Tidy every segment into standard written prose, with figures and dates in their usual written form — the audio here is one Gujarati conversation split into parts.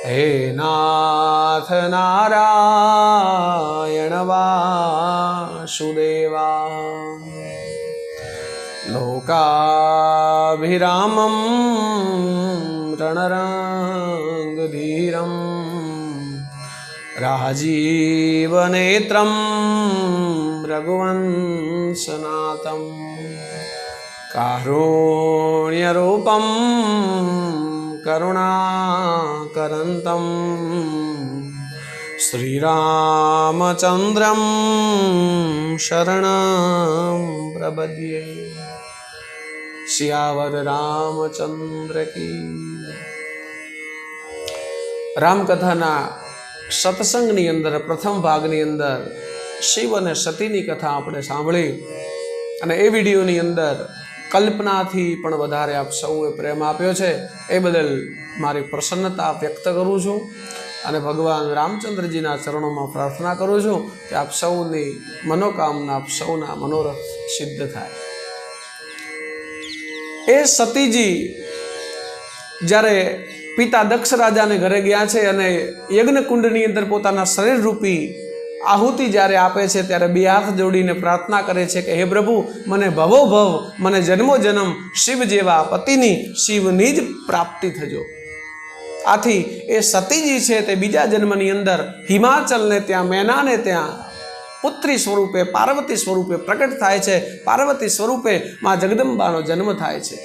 हे नाथ नारायण वासुदेवा लोकाभिरामं रणरङ्गधीरं राजीवनेत्रं रघुवंशनाथं कारुण्यरूपं करुणाकरन्तं श्रीरामचन्द्रं शरणं प्रपद्ये। सियावर रामचंद्र की। रामकथाना सत्संगनी अंदर प्रथम भागनी अंदर शिव ने सतीनी कथा आपणे सांभळी अने ए विडियोनी अंदर कल्पनाथी पण वधारे आप सौए प्रेम आप्यो छे ए बदल मारी प्रसन्नता व्यक्त करूं छुं अने भगवान रामचंद्रजीना चरणोमां प्रार्थना करूं छुं कि आप सौनी मनोकामना आप सौना मनोरथ सिद्ध थाय। ए सतीजी જ્યારે પિતા દક્ષ રાજાને ઘરે ગયા છે અને યજ્ઞકુંડની અંદર પોતાના શરીર રૂપી આહુતિ જ્યારે આપે છે ત્યારે બે હાથ જોડીને પ્રાર્થના કરે છે કે હે પ્રભુ મને ભવો ભવ મને જન્મો જન્મ શિવ જેવા પતિની શિવની જ પ્રાપ્તિ થજો। આથી એ સતીજી છે તે બીજા જન્મની અંદર હિમાચલને ત્યાં મેનાને ત્યાં પુત્રી સ્વરૂપે પાર્વતી સ્વરૂપે પ્રકટ થાય છે। પાર્વતી સ્વરૂપે માં જગદંબાનો જન્મ થાય છે।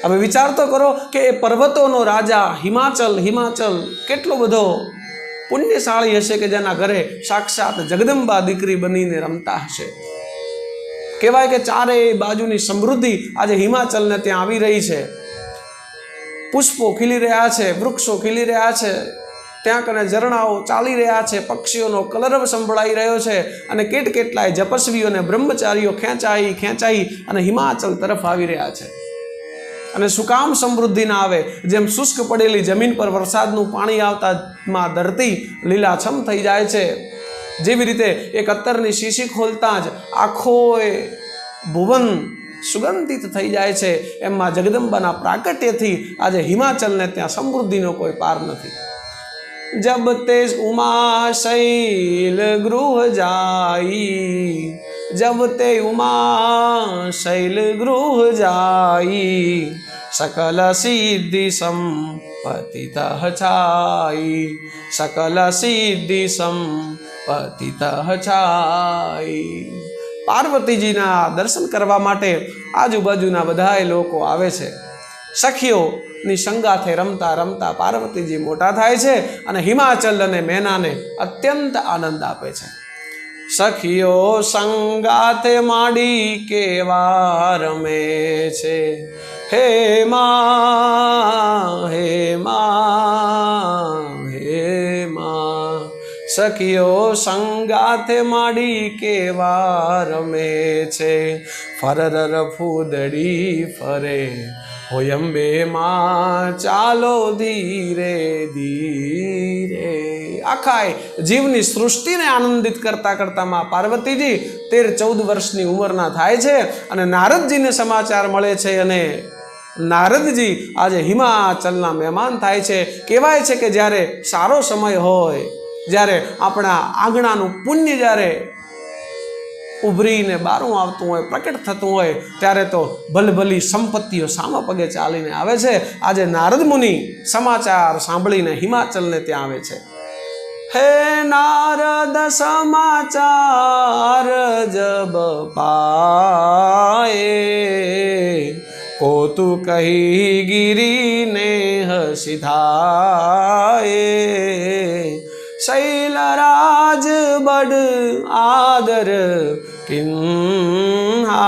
હવે વિચાર તો કરો કે એ પર્વતોનો રાજા હિમાચલ કેટલો બધો પુણ્યશાળી હશે કે જેના ઘરે સાક્ષાત જગદંબા દીકરી બનીને રમતા હશે। કહેવાય કે ચારે બાજુની સમૃદ્ધિ આજે હિમાચલને ત્યાં આવી રહી છે। પુષ્પો ખીલી રહ્યા છે, વૃક્ષો ખીલી રહ્યા છે, ત્યાં કને ઝરણાઓ ચાલી રહ્યા છે, પક્ષીઓનો કલરવ સંભળાઈ રહ્યો છે અને કેટલાય જપસ્વીઓ અને બ્રહ્મચારીઓ ખેંચાઈ અને હિમાચલ તરફ આવી રહ્યા છે। અને સુકામ સમૃદ્ધિ ના આવે, જેમ શુષ્ક પડેલી જમીન પર વરસાદનું પાણી આવતા માં ધરતી લીલાછમ થઈ જાય છે, જેવી રીતે એક અત્તરની શીશી ખોલતા જ આખો ભુવન સુગંધિત થઈ જાય છે, એમાં જગદંબાના પ્રાકટ્યથી આજે હિમાચલને ત્યાં સમૃદ્ધિનો કોઈ પાર નથી। जब ते उमा शैल गृह जाई, जब ते उमा शैल गृह जाई, सकल सिद्धि संपत्ति तह छाई, सकल सिद्धि संपत्ति तह छाई। पार्वतीजीना दर्शन करवा माटे आजुबाजुना बधाय लोको आवे छे। सखीओनी संगाथे रमता रमता पार्वतीजी मोटा थाय छे अने हिमाचल अने मेनाने अत्यंत आनंद आपे छे। सखीओ संगाथे माडी केवा रमे छे, हे मां हे मां हे मां। सखीओ संगाथे माडी केवा रमे छे, फरर फूदड़ी फरे होयंबे मां चालो धीरे धीरे। आखाय जीवनी सृष्टि ने आनंदित करता करता मां पार्वतीजी 13-14 वर्षनी उंमरना थाय छे अने नारदजी ने समाचार मळे छे अने नारदजी आज हिमाचलना मेहमान थाय छे। कहेवाय छे के ज्यारे सारो समय होय, ज्यारे आपणा आंगणानुं पुण्य ज्यारे उभरीने बारू आवतुं होय, प्रकट थतुं होय, त्यारे तो भलभली संपत्तिओ सामा पगे चालीने आवे छे। आजे नारद मुनि समाचार सांभळीने हिमाचलने त्यां आवे छे। हे नारद समाचार जब पाए, कोतु कही गिरी ने हसिधाए। शैलराज बड़ आदर किन्हा,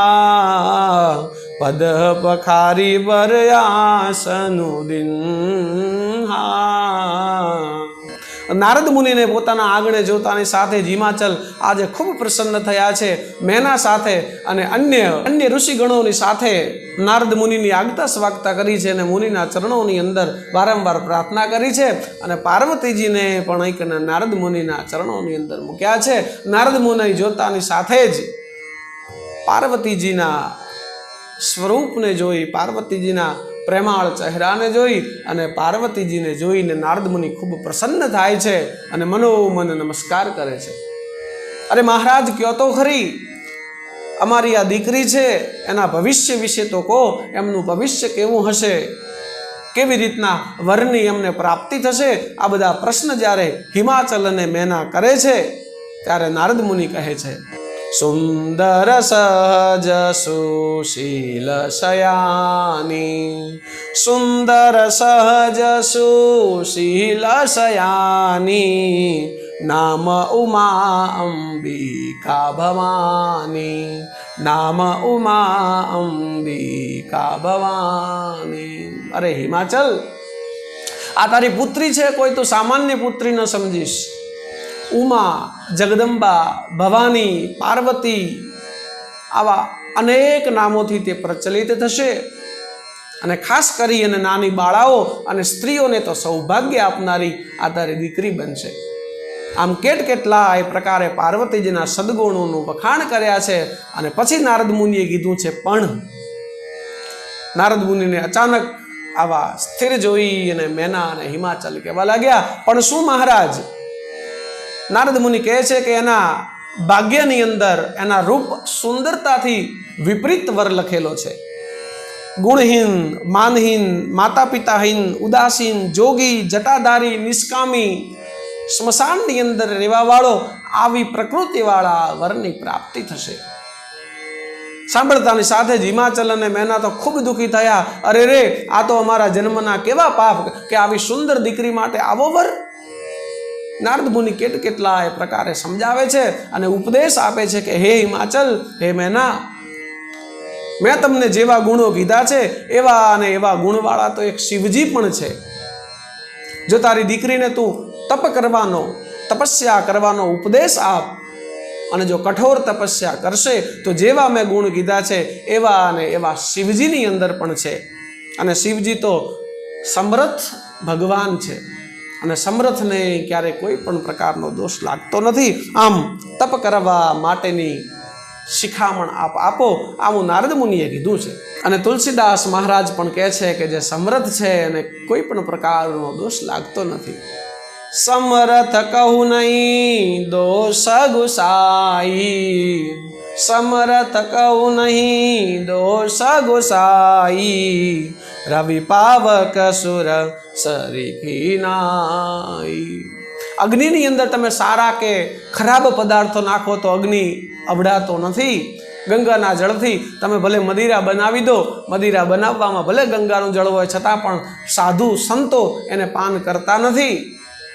पद पखारी बर आसनु दिन्हा। नारद मुनि ने पोताना आंगणे जोतानी साथे हिमाचल आज खूब प्रसन्न थया छे। मेना साथे अने अन्य ऋषिगणोनी साथे नारद मुनिनी आगता स्वागता करी छे अने मुनिना चरणोनी अंदर वारंवार प्रार्थना करी छे अने पार्वतीजीने पण एक नारद मुनिना चरणोनी अंदर मूक्या छे। नारद मुनि जोतानी साथे ज पार्वतीजीना स्वरूपने जोई, पार्वतीजीना પ્રેમાળ ચહેરાને જોઈ અને પાર્વતીજીને જોઈને નારદ મુનિ ખૂબ પ્રસન્ન થાય છે અને મનોમન નમસ્કાર કરે છે. અરે મહારાજ, કયો તો ખરી, અમારી આ દીકરી છે એના ભવિષ્ય વિશે તો કહો, એમનું ભવિષ્ય કેવું હશે, કેવી રીતના વરની એમને પ્રાપ્તિ થશે? આ બધા પ્રશ્ન જ્યારે હિમાચલ અને મેના કરે છે ત્યારે નારદ મુનિ કહે છે, સુંદર સહજ સુશીલ શયાની, સુંદર સહજ સુશીલ શયાની, નામ ઉમા અંબિકા ભવાની, નામ ઉમા અંબિકા ભવાની. અરે હિમાચલ, આ તારી પુત્રી છે, કોઈ તું સામાન્ય પુત્રી ન સમજીશ. ઉમા, જગદંબા, ભવાની, પાર્વતી આવા અનેક નામોથી તે પ્રચલિત થશે અને ખાસ કરી અને નાની બાળાઓ અને સ્ત્રીઓને તો સૌભાગ્ય આપનારી આ તારી દીકરી બનશે. આમ કેટલા એ પ્રકારે પાર્વતીજીના સદગુણોનું વખાણ કર્યા છે. અને પછી નારદ મુનિએ કીધું છે પણ. નારદ મુનિને અચાનક આવા સ્થિર જોઈ અને મેના અને હિમાચલ કહેવા લાગ્યા, પણ શું મહારાજ? નારદ મુનિ કહે છે કે એના ભાગ્યની અંદર એના રૂપ સુંદરતાથી વિપરીત વર લખેલો છે. ગુણહીન, માનહીન, માતા પિતાહીન, ઉદાસીન, જોગી, જટાધારી, નિષ્કામી, સ્મશાનની અંદર રહેવાવાળો આવી પ્રકૃતિવાળા વરની પ્રાપ્તિ થશે. સાંભળતાની સાથે જ હિમાચલ અને મેના તો ખૂબ દુઃખી થયા. અરે રે, આ તો અમારા જન્મના કેવા પાપ કે આવી સુંદર દીકરી માટે આવો વર. નારદ મુનિ કેટલા એ પ્રકારે સમજાવે છે અને ઉપદેશ આપે છે કે હે હિમાચલ, હે મેના, મેં તમને જેવા ગુણો કીધા છે એવા અને એવા ગુણવાળા તો એક શિવજી પણ છે. જો તારી દીકરીને તું તપ કરવાનો, તપસ્યા કરવાનો ઉપદેશ આપ અને જો કઠોર તપસ્યા કરશે તો જેવા મેં ગુણ કીધા છે એવા અને એવા શિવજીની અંદર પણ છે. અને શિવજી તો સમર્થ ભગવાન છે અને સમર્થને ક્યારે કોઈ પણ પ્રકારનો દોષ લાગતો નથી. આમ તપ કરવા માટેની શિખામણ આપો, આવું નારદ મુનિએ કીધું છે. અને તુલસીદાસ મહારાજ પણ કહે છે કે જે સમર્થ છે અને કોઈ પણ પ્રકારનો દોષ લાગતો નથી. સમર્થ કહું નહીં દોષ ગુસાઈ, સમર્થ કહું નહીં દોષ ગુસાઈ, રવિ પાવક સુર સરીખી નાઈ. અગ્નિની અંદર તમે સારા કે ખરાબ પદાર્થો નાખો તો અગ્નિ અવડાતો નથી. ગંગાના જળથી તમે ભલે મદિરા બનાવી દો, મદિરા બનાવવામાં ભલે ગંગાનું જળ હોય છતાં પણ સાધુ સંતો એને પાન કરતા નથી.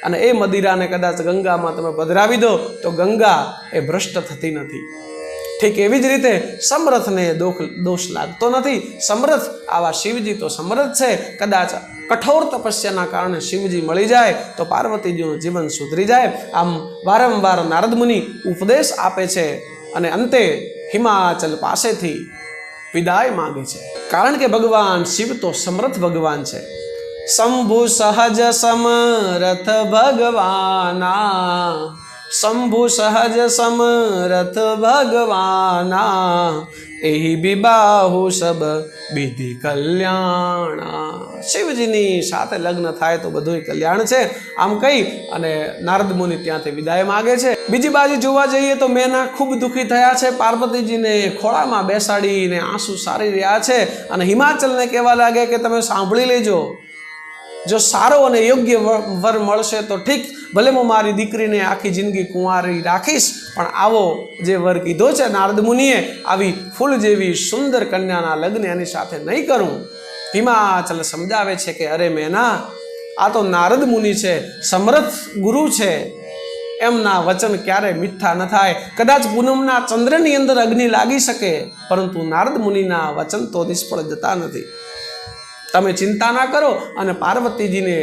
અને એ મદિરાને કદાચ ગંગામાં તમે પધરાવી દો તો ગંગા એ ભ્રષ્ટ થતી નથી. ઠીક એવી જ રીતે સમરથને દોષ લાગતો નથી. સમરથ આવા શિવજી તો સમરથ છે. કદાચ કઠોર તપસ્યાના કારણે શિવજી મળી જાય તો પાર્વતીજીનું જીવન સુધરી જાય. આમ વારંવાર નારદ મુનિ ઉપદેશ આપે છે અને અંતે હિમાચલ પાસેથી વિદાય માંગે છે. કારણ કે ભગવાન શિવ તો સમર્થ ભગવાન છે. શંભુ સહજ સમરથ ભગવાના, શંભુ સહજ સમરથ ભગવાના, એહી બિબાહુ સબ વિધિ કલ્યાણા. શિવજીની સાથે લગ્ન થાય તો બધું કલ્યાણ છે. આમ કહી અને નારદ મુનિ ત્યાંથી વિદાય માગે છે. બીજી બાજુ જોવા જઈએ તો મેના ખૂબ દુઃખી થયા છે. પાર્વતીજીને ખોળામાં બેસાડીને આંસુ સારી રહ્યા છે અને હિમાચલને કહેવા લાગે કે તમે સાંભળી લેજો, જો સારો અને યોગ્ય વર મળશે તો ઠીક, ભલે હું મારી દીકરીને આખી જિંદગી કુંવારી રાખીશ, પણ આવો જે વર કીધો છે નારદ મુનિએ, આવી ફૂલ જેવી સુંદર કન્યાના લગ્ન એની સાથે નહીં કરું. હિમાચલ સમજાવે છે કે અરે મેના, આ તો નારદ મુનિ છે, સમર્થ ગુરુ છે, એમના વચન ક્યારે મીઠા ન થાય. કદાચ પૂનમના ચંદ્રની અંદર અગ્નિ લાગી શકે, પરંતુ નારદ મુનિના વચન તો નિષ્ફળ જતા નથી. તમે ચિંતા ના કરો અને પાર્વતીજીને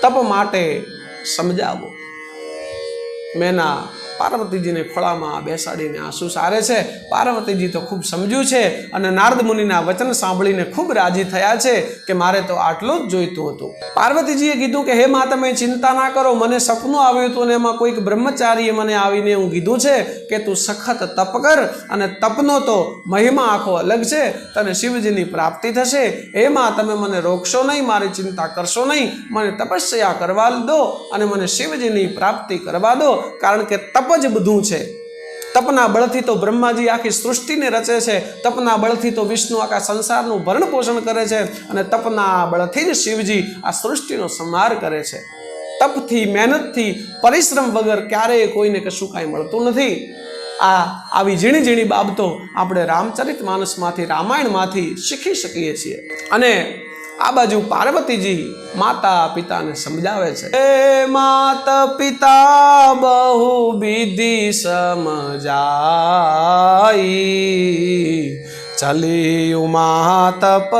તપ માટે સમજાવો. મેના પાર્વતીજીને ખોળામાં બેસાડીને આંસુ સારે છે. પાર્વતીજી તો ખૂબ સમજ્યું છે અને નારદ મુનિના વચન સાંભળીને ખૂબ રાજી થયા છે કે મારે તો આટલું જ જોઈતું હતું. પાર્વતીજીએ કીધું કે હે માં, તમે ચિંતા ના કરો, મને સપનું આવ્યું હતું અને એમાં કોઈક બ્રહ્મચારીએ મને આવીને એવું કીધું છે કે તું સખત તપ કર અને તપનો તો મહિમા આખો અલગ છે, તને શિવજીની પ્રાપ્તિ થશે. હે માં, તમે મને રોકશો નહીં, મારી ચિંતા કરશો નહીં, મને તપસ્યા કરવા દો અને મને શિવજીની પ્રાપ્તિ કરવા દો, કારણ કે તપ જ બધું છે. તપના બળથી તો બ્રહ્માજી આખી સૃષ્ટિને રચે છે, તપના બળથી તો વિષ્ણુ આખા સંસારનું ભરણ પોષણ કરે છે અને તપના બળથી જ શિવજી આ સૃષ્ટિનો સંહાર કરે છે. તપથી, મહેનતથી, પરિશ્રમ વગર ક્યારેય કોઈને કશું કાંઈ મળતું નથી. આવી ઝીણી ઝીણી બાબતો આપણે રામચરિતમાનસમાંથી, રામાયણમાંથી શીખી શકીએ છીએ. અને આ બાજુ પાર્વતીજી માતા પિતાને સમજાવે છે. હે માતા પિતા બહુ વિધિ સમજાઈ, ચલી ઉમા તપ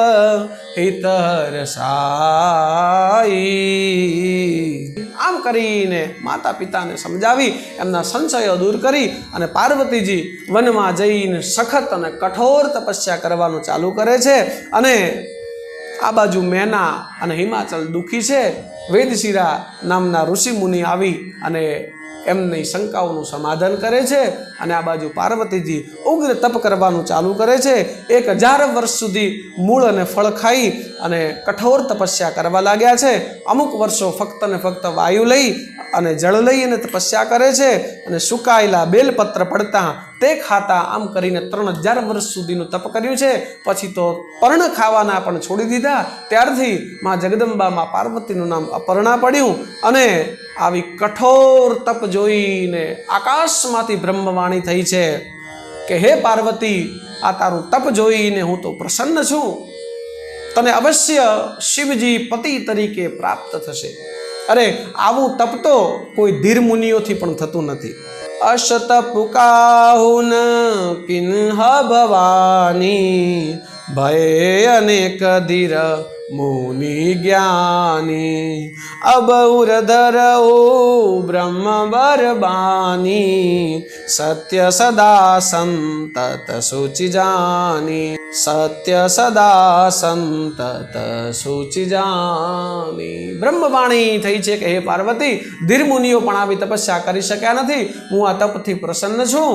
હિતર સાઈ. આમ કરીને માતા પિતાને સમજાવી એમના સંશયો દૂર કરી અને પાર્વતીજી વનમાં જઈને સખત અને કઠોર તપસ્યા કરવાનું ચાલુ કરે છે. અને આ બાજુ મેના અને હિમાચલ દુઃખી છે. વેદશિરા નામના ઋષિ મુનિ આવી અને એમની શંકાઓનું સમાધાન કરે છે. અને આ બાજુ પાર્વતીજી ઉગ્ર તપ કરવાનું ચાલુ કરે છે. 1000 વર્ષ સુધી મૂળ અને ફળ ખાઈ અને કઠોર તપસ્યા કરવા લાગ્યા છે. અમુક વર્ષો ફક્ત ને ફક્ત વાયુ લઈ અને જળ લઈ અને તપસ્યા કરે છે. અને સુકાયેલા બેલપત્ર પડતા તે ખાતા આમ કરીને 3000 વર્ષ સુધીનું તપ કર્યું છે. પછી તો પર્ણ ખાવાના પણ છોડી દીધા. ત્યારથી માં જગદંબા, માં પાર્વતીનું નામ અપર્ણા પડ્યું. અને આવી કઠોર તપ જોઈને આકાશમાંથી બ્રહ્મવાણી થઈ છે કે હે પાર્વતી, આ તારું તપ જોઈને હું તો પ્રસન્ન છું. તને અવશ્ય શિવજી પતિ તરીકે પ્રાપ્ત થશે. અરે આવું તપ તો કોઈ ધીર મુનિઓથી પણ થતું નથી. અશતપુકાહુન કિન્હ ભવાની, ભય અનેક ધીર મુનિ જ્ઞાની, અબૌરધર ઓ બ્રહ્મ બરબાની, સત્ય સદા સંતત સુચિ જાની, સત્ય સદા સંતત સુચિ જાની. બ્રહ્મવાણી થઈ છે કે હે પાર્વતી, ધીર મુનિઓ પણ આવી તપસ્યા કરી શક્યા નથી. હું આ તપથી પ્રસન્ન છું.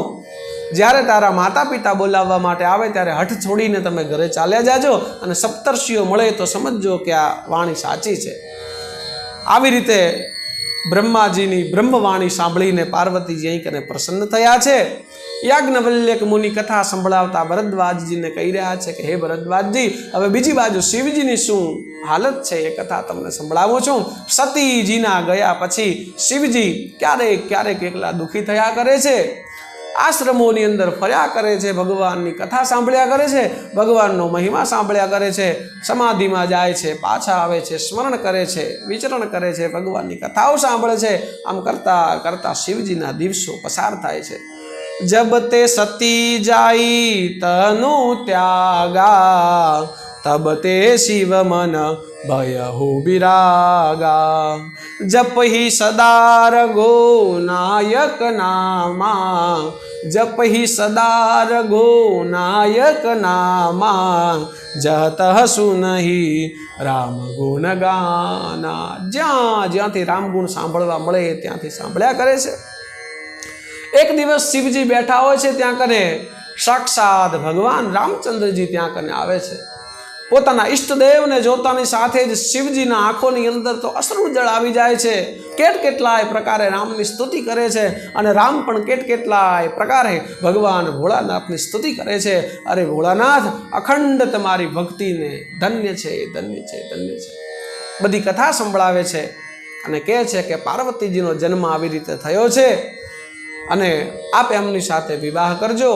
જ્યારે તારા માતા પિતા બોલાવવા માટે આવે ત્યારે હઠ છોડીને તમે ઘરે ચાલ્યા જાજો અને સપ્તર્ષિઓ મળે તો સમજજો કે આ વાણી સાચી છે. આવી રીતે બ્રહ્માજીની બ્રહ્મવાણી સાંભળીને પાર્વતીજી અહીં કને પ્રસન્ન થયા છે. યાજ્ઞવલ્ક્ય મુનિ કથા સંભળાવતા ભરદ્વાજજીને કહી રહ્યા છે કે હે ભરદ્વાજજી, હવે બીજી બાજુ શિવજીની શું હાલત છે એ કથા તમને સંભળાવું છું. સતીજીના ગયા પછી શિવજી ક્યારેક ક્યારેક એકલા દુઃખી થયા કરે છે. આશ્રમોની અંદર ફર્યા કરે છે, ભગવાનની કથા સાંભળ્યા કરે છે, ભગવાનનો મહિમા સાંભળ્યા કરે છે, સમાધિમાં જાય છે, પાછા આવે છે, સ્મરણ કરે છે, વિચરણ કરે છે, ભગવાનની કથાઓ સાંભળે છે. આમ કરતા કરતા શિવજીના દિવસો પસાર થાય છે. જબ તે સતી જાઈ તનુ ત્યાગા, તબ તે શિવ મન ભયહુ વિરાગા. જપહિ સદા રઘો નાયક નામા, જપહિ સદા રઘો નાયક નામા, જત સુનહી રામ ગુણ ગાના. જ્યાંથી રામ ગુણ સાંભળવા મળે ત્યાંથી સાંભળ્યા કરે છે. એક દિવસ શિવજી બેઠા હોય છે ત્યાં કને સાક્ષાત ભગવાન રામચંદ્રજી ત્યાં કને આવે છે. પોતાના ઈષ્ટદેવને જોતાની સાથે જ શિવજીના આંખોની અંદર તો અશ્રુ જળ આવી જાય છે. કેટલાય પ્રકારે રામની સ્તુતિ કરે છે અને રામ પણ કેટલાય પ્રકારે ભગવાન ભોળાનાથની સ્તુતિ કરે છે. અરે ભોળાનાથ, અખંડ તમારી ભક્તિને ધન્ય છે, ધન્ય છે, ધન્ય છે. બધી કથા સંભળાવે છે અને કહે છે કે પાર્વતીજીનો જન્મ આવી રીતે થયો છે અને આપ એમની સાથે વિવાહ કરજો,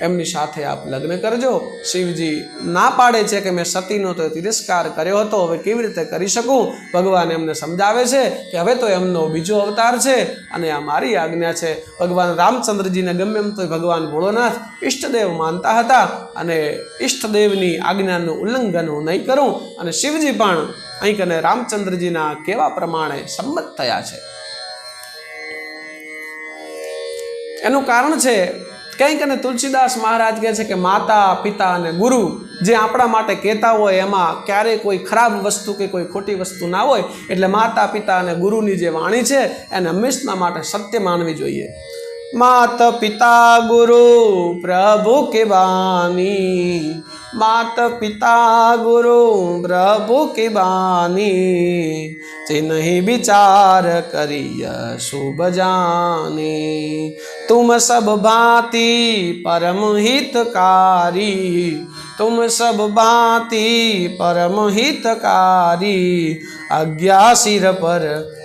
એમની સાથે આપ લગ્ન કરજો. શિવજી ના પાડે છે કે મેં સતીનો તો તિરસ્કાર કર્યો હતો, હવે કેવી રીતે કરી શકું. ભગવાન એમને સમજાવે છે કે હવે તો એમનો બીજો અવતાર છે અને આ મારી આજ્ઞા છે. ભગવાન રામચંદ્રજીને ગમે એમ તો ભગવાન ભોળોનાથ ઈષ્ટદેવ માનતા હતા અને ઈષ્ટદેવની આજ્ઞાનું ઉલ્લંઘન હું નહીં કરું. અને શિવજી પણ અહીં કને રામચંદ્રજીના કહેવા પ્રમાણે સંમત થયા છે. એનું કારણ છે કંઈક, અને તુલસીદાસ મહારાજ કહે છે કે માતા પિતા અને ગુરુ જે આપણા માટે કહેતા હોય એમાં ક્યારેય કોઈ ખરાબ વસ્તુ કે કોઈ ખોટી વસ્તુ ના હોય. એટલે માતા પિતા અને ગુરુની જે વાણી છે એને હંમેશા માટે સત્ય માનવી જોઈએ. માત પિતા ગુરુ પ્રભુ કે બાની, માત પિતા ગુરુ પ્રભુ કે બાની, નહીં વિચાર કરિય શુભ જાની. तुम सब भांति परम हितकारी, तुम सब भांति परम हितकारी, आज्ञा सिर पर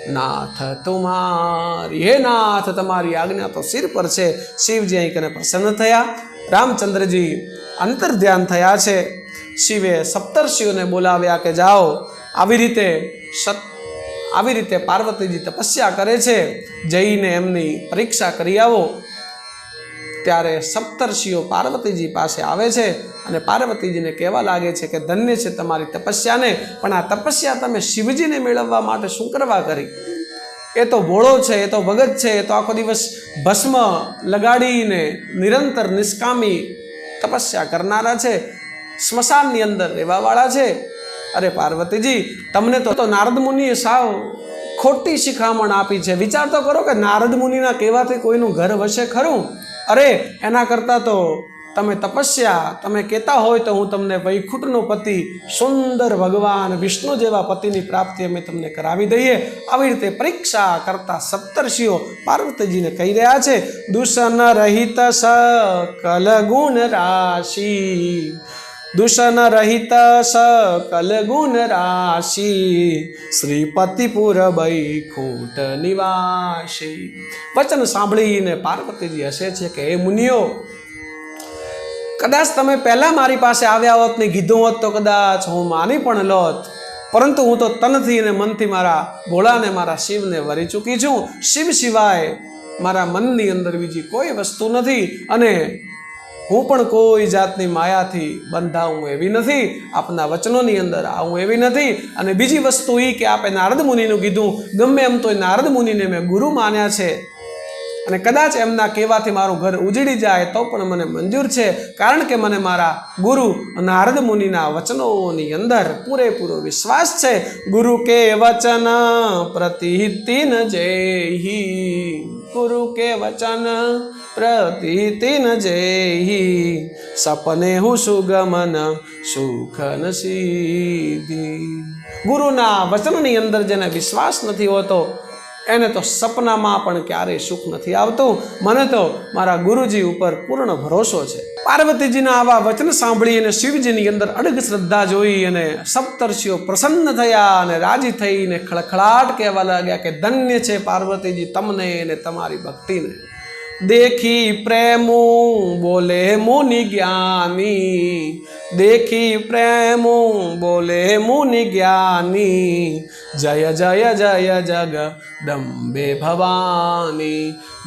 नाथ तुम्हारी. हे नाथ, તમારી આજ્ઞા તો સિર પર છે. શિવજી અહીં કને પ્રસન્ન થયા. રામચંદ્રજી અંતર ધ્યાન થયા છે. શિવે સપ્તર્ષિઓને બોલાવ્યા કે જાઓ આવી રીતે પાર્વતીજી તપસ્યા કરે છે, જઈને એમની પરીક્ષા કરી આવો. ત્યારે સપ્તર્ષિઓ પાર્વતીજી પાસે આવે છે અને પાર્વતીજીને કહેવા લાગે છે કે ધન્ય છે તમારી તપસ્યાને, પણ આ તપસ્યા તમે શિવજીને મેળવવા માટે શું કરવા કરી? એ તો ભોળો છે, એ તો ભગત છે, એ તો આખો દિવસ ભસ્મ લગાડીને નિરંતર નિષ્કામી તપસ્યા કરનારા છે, સ્મશાનની અંદર રહેવાવાળા છે. અરે પાર્વતીજી, તમને તો નારદ મુનિએ સાવ ખોટી શિખામણ આપી છે. વિચાર તો કરો કે નારદ મુનિના કહેવાથી કોઈનું ઘર વસે ખરું? અરે એના કરતાં તો તમે તપસ્યા તમે કહેતા હોય તો હું તમને વૈકુંઠનો પતિ સુંદર ભગવાન વિષ્ણુ જેવા પતિની પ્રાપ્તિ અમે તમને કરાવી દઈએ. આવી રીતે પરીક્ષા કરતા સપ્તર્ષિઓ પાર્વતીજીને કહી રહ્યા છે, દૂષણ રહિત સકલ ગુણ રાશિ, દૂષણ રહિત સકલ ગુણ રાશિ, શ્રીપતિપુર વૈકુંઠ નિવાસી. વચન સાંભળીને પાર્વતીજી હસે છે કે હે મુનિઓ, કદાચ તમે પહેલા મારી પાસે આવ્યા હોત ને કીધું હોત તો કદાચ હું માની પણ લોત, પરંતુ હું તો તનથી અને મનથી મારા ભોળાને મારા શિવને વરી ચૂકી છું. શિવ સિવાય મારા મનની અંદર બીજી કોઈ વસ્તુ નથી અને હું પણ કોઈ જાતની માયાથી બંધાવું એવી નથી, આપના વચનોની અંદર આવું એવી નથી. અને બીજી વસ્તુ એ કે આપે નારદ મુનિનું કીધું, ગમે એમ તો નારદ મુનિને મેં ગુરુ માન્યા છે અને કદાચ એમના કહેવાથી મારું ઘર ઉજળી જાય તો પણ મને મંજૂર છે, કારણ કે મને મારા ગુરુ નારદ મુનિના વચનોની અંદર પૂરેપૂરો વિશ્વાસ છે. ગુરુ કે વચન પ્રતિહિતિન જેહી, ગુરુ કે વચન પ્રતિતિન જેહી, સપને હું સુગમન સુખ નસીધી. ગુરુના વચનની અંદર જેને વિશ્વાસ નથી હોતો એને તો સપનામાં પણ ક્યારેય સુખ નથી આવતું. મને તો મારા ગુરુજી ઉપર પૂર્ણ ભરોસો છે. પાર્વતીજીના આવા વચન સાંભળી અને શિવજીની અંદર અડગ શ્રદ્ધા જોઈ અને સપ્તર્ષિઓ પ્રસન્ન થયા અને રાજી થઈને ખળખળાટ કહેવા લાગ્યા કે ધન્ય છે પાર્વતીજી તમને અને તમારી ભક્તિને. देखी प्रेमो बोले मुनि ज्ञानी, देखी प्रेमो बोले मुनि ज्ञानी, जय जय जय जगदम्बे भवानी,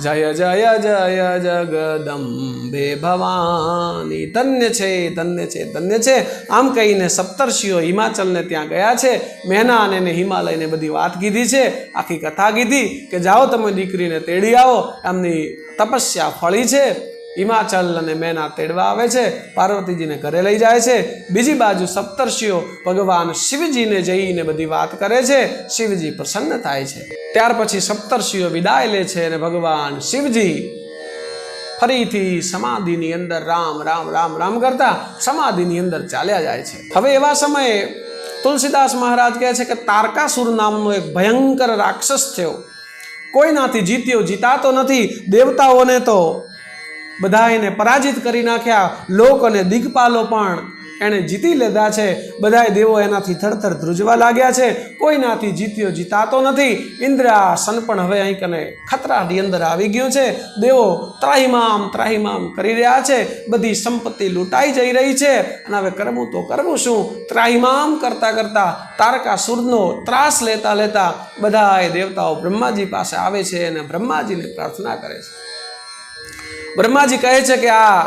जय जय जय जगदम्बे भवानी. धन्य छे धन्य छे धन्य छे. आम कहीने सप्तर्षिओ हिमाचलने ત્યાં ગયા છે. મેના અને હિમાલયને બધી વાત કીધી છે, આખી કથા કીધી કે જાઓ તમે દીકરીને તેડી આવો. એમની તપસ્યા ફળી છે. હિમાચલ અને મેના તેડવા આવે છે, પાર્વતીજીને ઘરે લઈ જાય છે. બીજી બાજુ સપ્તર્ષિઓ ભગવાન શિવજીને જઈને બધી વાત કરે છે. શિવજી પ્રસન્ન થાય છે. ત્યાર પછી સપ્તર્ષિઓ વિદાય લે છે અને ભગવાન શિવજી ફરીથી સમાધિની અંદર રામ રામ રામ રામ કરતા સમાધિની અંદર ચાલ્યા જાય છે. હવે એવા સમયે તુલસીદાસ મહારાજ કહે છે કે તારકાસુર નામનો એક ભયંકર રાક્ષસ થયો. કોઈનાથી જીત્યો, જીતાતો નથી. દેવતાઓને તો બધાને પરાજિત કરી નાખ્યા. લોક અને દિગ્પાલો પણ એણે જીતી લીધા છે. બધાય દેવો એનાથી થરથર ધ્રુજવા લાગ્યા છે. કોઈનાથી જીત્યો, જીતાતો નથી. ઇન્દ્રાસન પણ હવે અહીં કને ખતરાની અંદર આવી ગયું છે. દેવો ત્રાહિમામ ત્રાહિમામ કરી રહ્યા છે. બધી સંપત્તિ લૂંટાઈ જઈ રહી છે અને હવે કરવું તો કરવું શું? ત્રાહિમામ કરતા કરતા તારકાસુરનો ત્રાસ લેતા લેતા બધાય દેવતાઓ બ્રહ્માજી પાસે આવે છે અને બ્રહ્માજીને પ્રાર્થના કરે છે. બ્રહ્માજી કહે છે કે આ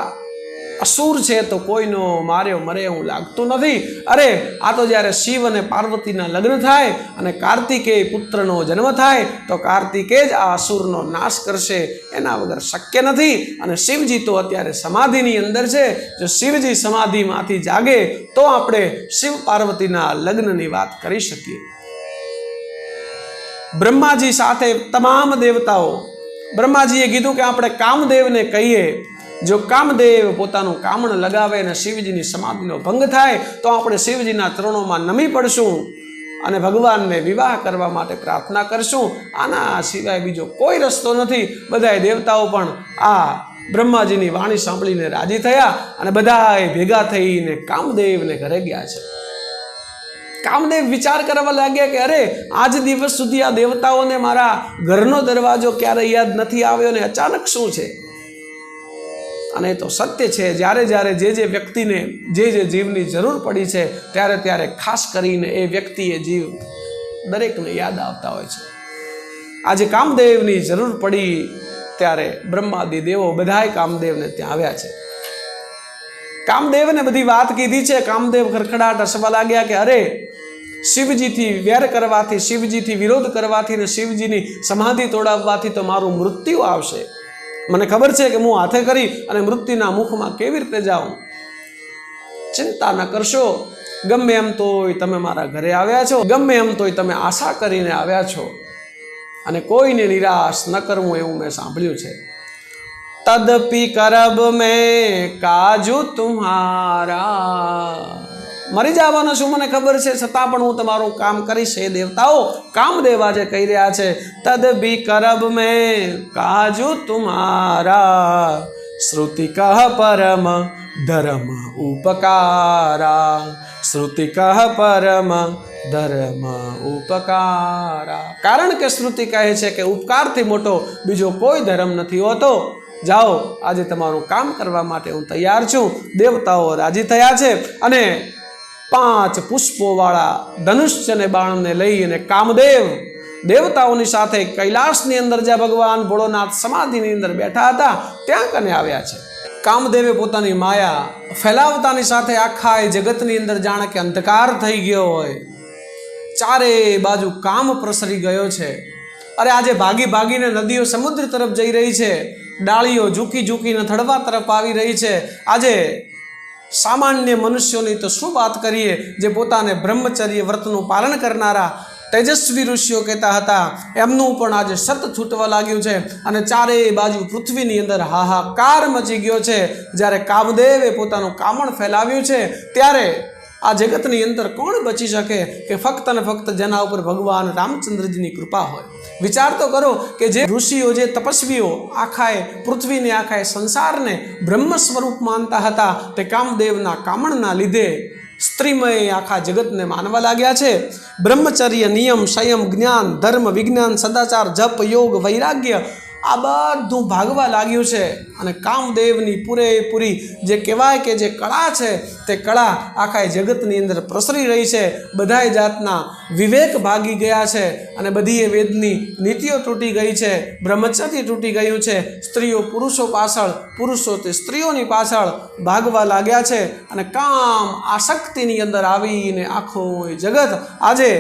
અસુર છે તો કોઈનો માર્યો મરે એવું લાગતું નથી. અરે આ તો જ્યારે શિવ અને પાર્વતીના લગ્ન થાય અને કાર્તિકેય પુત્રનો જન્મ થાય તો કાર્તિકેય જ આ અસુરનો નાશ કરશે, એના વગર શક્ય નથી. અને શિવજી તો અત્યારે સમાધિની અંદર છે. જો શિવજી સમાધિમાંથી જાગે તો આપણે શિવ પાર્વતીના લગ્નની વાત કરી શકીએ. બ્રહ્માજી સાથે તમામ દેવતાઓ, બ્રહ્માજીએ કીધું કે આપણે કામદેવને કહીએ, જો કામદેવ પોતાનું કામણ લગાવે અને શિવજીની સમાધિનો ભંગ થાય તો આપણે શિવજીના ચરણોમાં નમી પડશું અને ભગવાનને વિવાહ કરવા માટે પ્રાર્થના કરશું. આના સિવાય બીજો કોઈ રસ્તો નથી. બધાએ દેવતાઓ પણ આ બ્રહ્માજીની વાણી સાંભળીને રાજી થયા અને બધાએ ભેગા થઈને કામદેવને ઘરે ગયા છે. કામદેવ વિચાર કરવા લાગ્યા કે અરે આજ દિવસ સુધી આ દેવતાઓને મારા ઘરનો દરવાજો ક્યારે યાદ નથી આવ્યો ને અચાનક શું છે? અને એ તો સત્ય છે. જ્યારે જ્યારે જે વ્યક્તિને જે જીવની જરૂર પડી છે ત્યારે ત્યારે ખાસ કરીને એ વ્યક્તિએ જીવ દરેકને યાદ આવતા હોય છે. આજે કામદેવની જરૂર પડી ત્યારે બ્રહ્માદિ દેવો બધાય કામદેવને ત્યાં આવ્યા છે. કામદેવને બધી વાત કીધી છે. કામદેવ ખડખડાટ હસવા લાગ્યા કે અરે શિવજીથી વેર કરવાથી, શિવજીથી વિરોધ કરવાથી ને શિવજીની સમાધિ તોડાવવાથી તો મારું મૃત્યુ આવશે. મને ખબર છે કે હું હાથે કરી અને મૃત્યુના મુખમાં કેવી રીતે જાઉં. ચિંતા ન કરશો, ગમે એમ તોય તમે મારા ઘરે આવ્યા છો, ગમે એમ તોય તમે આશા કરીને આવ્યા છો અને કોઈને નિરાશ ન કરવું એવું મેં સાંભળ્યું છે. તદપી કરબ મેં કાજુ તુમ્હારા, મરી જવાનો છું મને ખબર છે, છતાં પણ હું તમારું કામ કરીશ. એ દેવતાઓ કામદેવ આજે કહી રહ્યા છે તદપી કરબ મેં કાજુ તુમ્હારા, શ્રુતિ કહ પરમ ધર્મ ઉપકારા, શ્રુતિ કહ પરમ ધર્મ ઉપકારા. કારણ કે શ્રુતિ કહે છે કે ઉપકારથી મોટો બીજો કોઈ ધર્મ નથી હોતો. જાઓ, આજે તમારું કામ કરવા માટે હું તૈયાર છું. દેવતાઓ રાજી થયા છે અને 5 પુષ્પોવાળા ધનુષ્યને બાણને લઈ અને કામદેવ દેવતાઓની સાથે કૈલાસની અંદર જ્યાં ભગવાન ભોળોનાથ સમાધિની અંદર બેઠા હતા ત્યાં કને આવ્યા છે. કામદેવે પોતાની માયા ફેલાવતાની સાથે આખા એ જગતની અંદર જાણે કે અંધકાર થઈ ગયો હોય, ચારે બાજુ કામ પ્રસરી ગયો છે. અરે આજે ભાગી ભાગીને નદીઓ સમુદ્ર તરફ જઈ રહી છે, ડાળીઓ ઝૂકી ઝૂકીને થડવા તરફ આવી રહી છે. આજે સામાન્ય મનુષ્યોની તો શું વાત કરીએ, જે પોતાને બ્રહ્મચર્ય વ્રતનું પાલન કરનારા તેજસ્વી ઋષિઓ કહેતા હતા, એમનું પણ આજે સત છૂટવા લાગ્યું છે અને ચારેય બાજુ પૃથ્વીની અંદર હાહાકાર મચી ગયો છે. જ્યારે કામદેવે પોતાનું કામણ ફેલાવ્યું છે ત્યારે આ જગતની અંદર કોણ બચી શકે કે ફક્ત અને ફક્ત જેના ઉપર ભગવાન રામચંદ્રજીની કૃપા હોય. વિચાર તો કરો કે જે ઋષિઓ, જે તપસ્વીઓ આખાએ પૃથ્વીને, આખાએ સંસારને બ્રહ્મ સ્વરૂપ માનતા હતા, તે કામદેવના કામણના લીધે સ્ત્રીમય આખા જગતને માનવા લાગ્યા છે. બ્રહ્મચર્ય, નિયમ, સંયમ, જ્ઞાન, ધર્મ, વિજ્ઞાન, સદાચાર, જપ, યોગ, વૈરાગ્ય આ બધું ભાગવા લાગ્યું છે અને કામદેવની પૂરેપૂરી જે કહેવાય કે જે કળા છે તે કળા આખા જગતની અંદર પ્રસરી રહી છે. બધાય જાતના વિવેક ભાગી ગયા છે અને બધી વેદની નીતિઓ તૂટી ગઈ છે, બ્રહ્મચર્ય તૂટી ગયું છે. સ્ત્રીઓ પુરુષો પાછળ, પુરુષો તે સ્ત્રીઓની પાછળ ભાગવા લાગ્યા છે અને કામ આસક્તિની અંદર આવીને આખો જગત આજે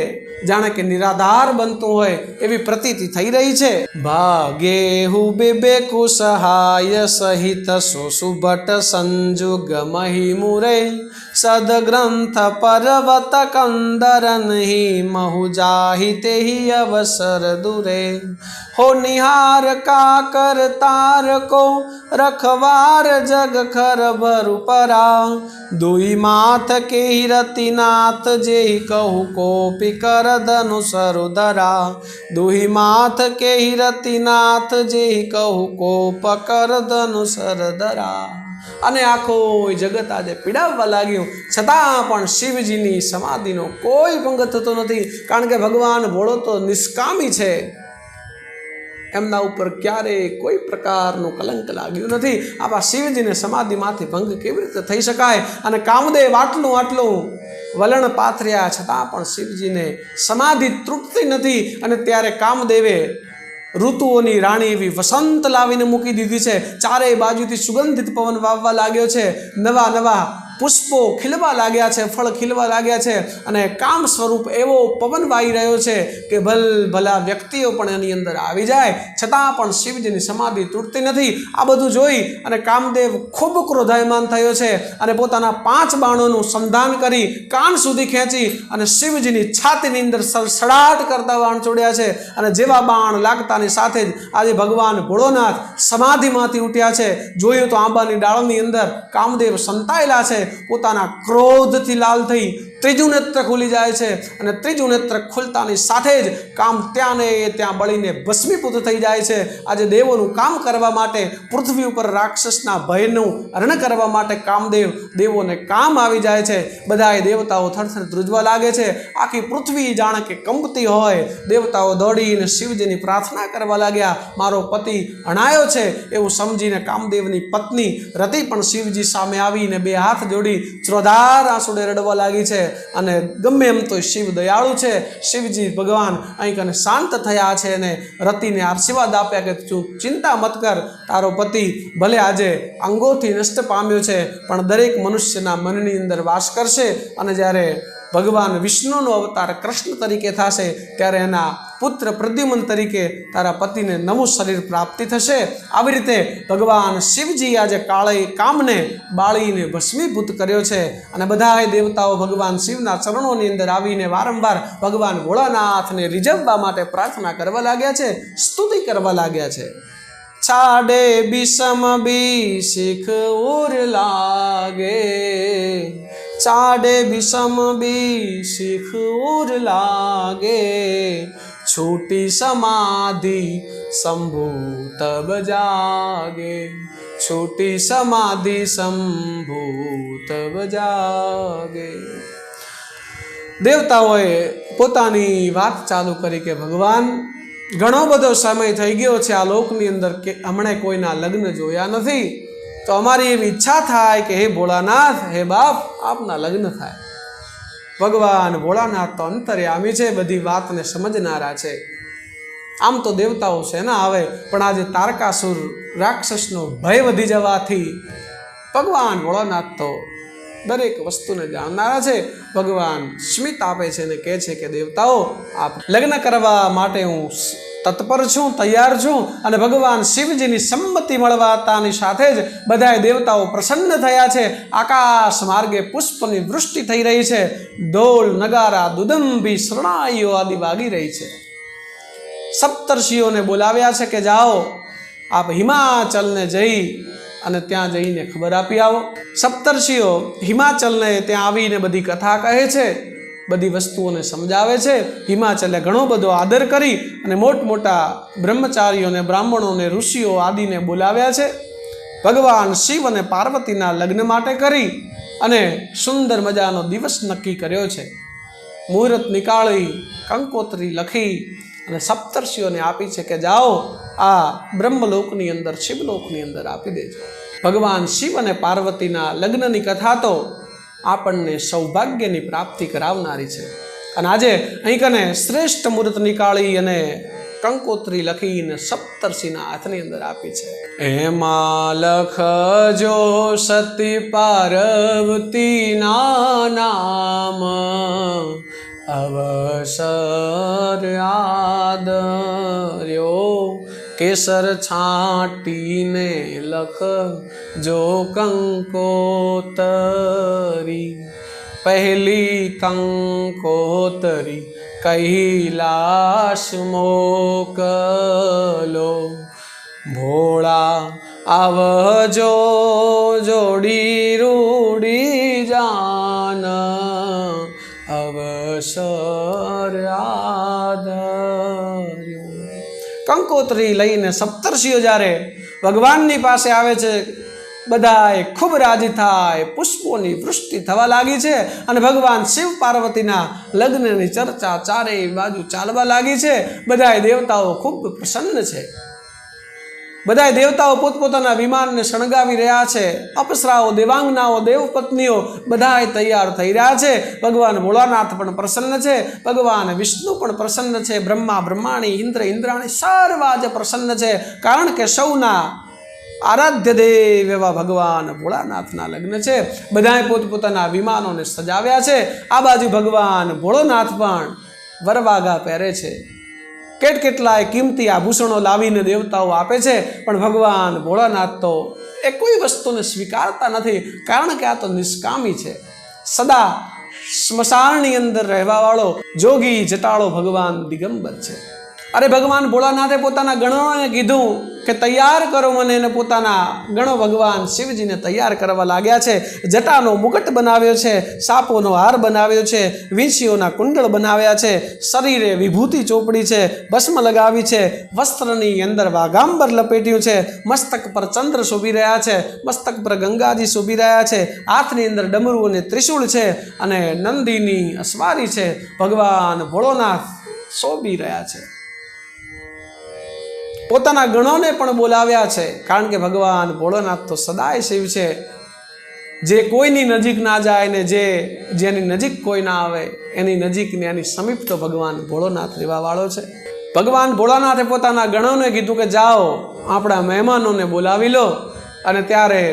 જાણે કે નિરાધાર બનતું હોય એવી પ્રતીતિ થઈ રહી છે. ભાગે હું બેબેકુ સહાય સહિત સુભટ સંજુગ મહી મુરે, સદગ્રંથ પર્વત કંદર નહીં महु जाहिते ही अवसर दूरे। हो निहार का कर तार को रखवार जग खर भरु परा। दुई माथ के ही रतिनाथ जे कहु को पिकर धनु सरुदरा। दुई माथ के ही रतिनाथ जे कहु को पकर धनु सरदरा। અને આખો જગત આજે પીડાવવા લાગ્યું, છતાં પણ શિવજીની સમાધિનો કોઈ ભંગ થતો નથી, કારણ કે ભગવાન ભોળો તો નિષ્કામી છે, એમના ઉપર ક્યારેય કોઈ પ્રકારનું કલંક લાગ્યું નથી. આવા શિવજીને સમાધિમાંથી ભંગ કેવી રીતે થઈ શકાય? અને કામદેવ આટલું વલણ પાથર્યા છતાં પણ શિવજીને સમાધિ તૃપ્તિ નથી. અને ત્યારે કામદેવે ઋતુઓની રાણી એવી વસંત લાવીને મૂકી દીધી છે. ચારેય બાજુથી સુગંધિત પવન વાવવા લાગ્યો છે. નવા નવા પુષ્પો ખીલવા લાગ્યા છે, ફળ ખીલવા લાગ્યા છે, અને કામ સ્વરૂપ એવો પવન વાઈ રહ્યો છે કે ભલા વ્યક્તિઓ પણ એની અંદર આવી જાય, છતાં પણ શિવજીની સમાધિ તૂટતી નથી. આ બધું જોઈ અને કામદેવ ખૂબ ક્રોધાયમાન થયો છે અને પોતાના 5 બાણોનું સંધાન કરી કાન સુધી ખેંચી અને શિવજીની છાતીની અંદર સડસડાટ કરતા બાણ છોડ્યા છે. અને જેવા બાણ લાગતાની સાથે જ આજે ભગવાન ભોળોનાથ સમાધિમાંથી ઉઠ્યા છે. જોયું તો આંબાની ડાળની અંદર કામદેવ સંતાયેલા છે. પોતાના ક્રોધથી લાલ થઈ ત્રીજું નેત્ર ખુલી જાય છે અને ત્રીજું નેત્ર ખુલતાની સાથે જ કામ ત્યાં ને ત્યાં બળીને ભસ્મીભૂત થઈ જાય છે. આજે દેવોનું કામ કરવા માટે, પૃથ્વી ઉપર રાક્ષસના ભયનું હરણ કરવા માટે દેવોને કામ આવી જાય છે. બધાએ દેવતાઓ થરથર ધ્રુજવા લાગે છે. આખી પૃથ્વી જાણે કે કંપતી હોય. દેવતાઓ દોડીને શિવજીની પ્રાર્થના કરવા લાગ્યા. મારો પતિ હણાયો છે એવું સમજીને કામદેવની પત્ની રતિ પણ શિવજી સામે આવીને 2 હાથ જોડી ચોધાર આંસુડે રડવા લાગી છે. અને ગમે એમ તો શિવ દયાળુ છે. શિવજી ભગવાન અહીં કને શાંત થયા છે અને રતિને આશીર્વાદ આપ્યા કે તું ચિંતા મત કર, તારો પતિ ભલે આજે અંગોથી નષ્ટ પામ્યો છે પણ દરેક મનુષ્યના મનની અંદર વાસ કરશે. અને જ્યારે ભગવાન વિષ્ણુનો અવતાર કૃષ્ણ તરીકે થશે ત્યારે એના પુત્ર પ્રદ્યુમન તરીકે તારા પતિને નવું શરીર પ્રાપ્તિ થશે. આવી રીતે ભગવાન શિવજી આજે કામને બાળીને ભસ્મીભૂત કર્યો છે. અને બધાએ દેવતાઓ ભગવાન શિવના ચરણોની અંદર આવીને વારંવાર ભગવાન ભોળાનાથને રીઝવવા માટે પ્રાર્થના કરવા લાગ્યા છે, સ્તુતિ કરવા લાગ્યા છે. છાડે બીસમ બીશીખ ઉર લાગે, ચાડે બીસમ બીશીખ ઉર લાગે, છૂટી સમાધિ શંભુ તબ જાગે, છૂટી સમાધિ શંભુ તબ જાગે. દેવતાઓએ પોતાની વાત ચાલુ કરી કે ભગવાન, ઘણો બધો સમય થઈ ગયો છે આ લોકની અંદર કે હમણે કોઈના લગ્ન જોયા નથી, તો અમારી એવી ઈચ્છા થાય કે હે ભોળાનાથ, હે બાપ, આપના લગ્ન થાય. ભગવાન ભોળાનાથ તો અંતર્યામી છે, બધી વાતને સમજનારા છે. આમ તો દેવતાઓ છે ને આવે, પણ આજે તારકાસુર રાક્ષસનો ભય વધી જવાથી ભગવાન ભોળાનાથ તો દરેક વસ્તુને જાણનારા છે. ભગવાન સ્મિત આપે છે અને કહે છે કે દેવતાઓ, આપ લગ્ન કરવા માટે હું તત્પર છું, તૈયાર છું. અને ભગવાન શિવજીની સંમતિ મળવાતાની સાથે જ બધાએ દેવતાઓ પ્રસન્ન થયા છે. આકાશ માર્ગે પુષ્પની વૃષ્ટિ થઈ રહી છે. ઢોલ, નગારા, દુદંભી, શરણાઈઓ આદિ વાગી રહી છે. સપ્તર્ષિઓને બોલાવ્યા છે કે જાઓ આપ હિમાચલને જઈ અને ત્યાં જઈને ખબર આપી આવો. સપ્તર્ષિઓ હિમાચલને ત્યાં આવીને બધી કથા કહે છે, બધી વસ્તુઓને સમજાવે છે. હિમાચલે ઘણો બધો આદર કરી અને મોટા બ્રહ્મચારીઓને, બ્રાહ્મણોને, ઋષિઓ આદિને બોલાવ્યા છે. ભગવાન શિવ અને પાર્વતીના લગ્ન માટે કરી અને સુંદર મજાનો દિવસ નક્કી કર્યો છે. મુહૂર્ત નીકાળી, કંકોત્રી લખી અને સપ્તર્ષિઓને આપી છે કે જાઓ આ બ્રહ્મલોકની અંદર, શિવલોકની અંદર આપી દેજો. ભગવાન શિવ અને પાર્વતીના લગ્નની કથા તો આપણને સૌભાગ્યની પ્રાપ્તિ કરાવનારી છે. અને આજે અહીં કને શ્રેષ્ઠ મુહૂર્ત નીકાળી અને કંકોત્રી લખીને સપ્તર્ષિના હાથની અંદર આપી છે. એમાં લખજો સતી પાર્વતીના નામ, અવસર આદર્યો, કેસર છાંટીને લખ જો કંકોતરી, પહેલી કંકોતરી કૈલાસ મોકલો, ભોળા આવજો જોડી રૂડી જાન, અવસર આદર્યો. કંકોત્રી લઈને સપ્તર્ષિઓ જ્યારે ભગવાનની પાસે આવે છે, બધાએ ખૂબ રાજી થાય, પુષ્પોની વૃષ્ટિ થવા લાગી છે. અને ભગવાન શિવ પાર્વતીના લગ્નની ચર્ચા ચારેય બાજુ ચાલવા લાગી છે. બધાએ દેવતાઓ ખૂબ પ્રસન્ન છે. બધા દેવતાઓ પોતપોતાના વિમાનને શણગાવી રહ્યા છે. અપ્સરાઓ, દેવાંગનાઓ, દેવપત્નીઓ બધા તૈયાર થઈ રહ્યા છે. ભગવાન ભોળાનાથ પણ પ્રસન્ન છે, ભગવાન વિષ્ણુ પણ પ્રસન્ન છે, બ્રહ્મા બ્રહ્માણી, ઇન્દ્ર ઇન્દ્રાણી સર્વ જ પ્રસન્ન છે. કારણ કે સૌના આરાધ્ય દેવ એવા ભગવાન ભોળાનાથના લગ્ન છે. બધાએ પોતપોતાના વિમાનોને સજાવ્યા છે. આ બાજુ ભગવાન ભોળોનાથ પણ વરવાગા પહેરે છે. કેટલાય કિંમતી આભૂષણો લાવીને દેવતાઓ આપે છે, પણ ભગવાન ભોળાનાથ તો એ કોઈ વસ્તુને સ્વીકારતા નથી. કારણ કે આ તો નિષ્કામી છે. સદા સ્મશાનની અંદર રહેવાવાળો જોગી જટાળો ભગવાન દિગંબર છે. અરે ભગવાન ભોળાનાથે પોતાના ગણોને કીધું કે તૈયાર કરો મને, અને પોતાના ગણો ભગવાન શિવજીને તૈયાર કરવા લાગ્યા છે. જટાનો મુકટ બનાવ્યો છે, સાપોનો હાર બનાવ્યો છે, વીંછીઓના કુંડળ બનાવ્યા છે, શરીરે વિભૂતિ ચોપડી છે, ભસ્મ લગાવી છે, વસ્ત્રની અંદર વાઘાંબર લપેટ્યું છે, મસ્તક પર ચંદ્ર શોભી રહ્યા છે, મસ્તક પર ગંગાજી શોભી રહ્યા છે, હાથની અંદર ડમરું અને ત્રિશૂળ છે, અને નંદીની અસવારી છે. ભગવાન ભોળોનાથ શોભી રહ્યા છે. પોતાના ગણોને પણ બોલાવ્યા છે. કારણ કે ભગવાન ભોળોનાથ તો સદાય શિવ છે. જે કોઈની નજીક ના જાય ને જેની નજીક કોઈ ના આવે એની નજીક ને એની સમીપ તો ભગવાન ભોળોનાથ રહેવાવાળો છે. ભગવાન ભોળાનાથે પોતાના ગણોને કીધું કે જાઓ આપણા મહેમાનોને બોલાવી લો. અને ત્યારે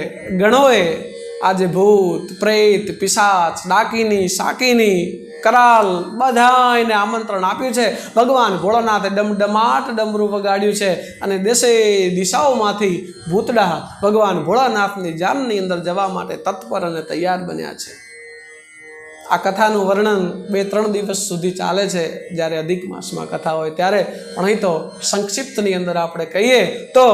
ગણોએ આજે ભૂત, પ્રેત, પિશાચ, ડાકીની, સાકીની, કરાલ બધાને આમંત્રણ આપ્યું છે. ભગવાન ભોળાનાથે ડમડમાટ ડમરું વગાડ્યું છે, અને દેશે દિશાઓમાંથી ભૂતડા ભગવાન ભોળાનાથની જાનની અંદર જવા માટે તત્પર અને તૈયાર બન્યા છે. આ કથાનું વર્ણન 2-3 દિવસ સુધી ચાલે છે જ્યારે અધિક માસમાં કથા હોય ત્યારે. પણ અહીં તો સંક્ષિપ્તની અંદર આપણે કહીએ તો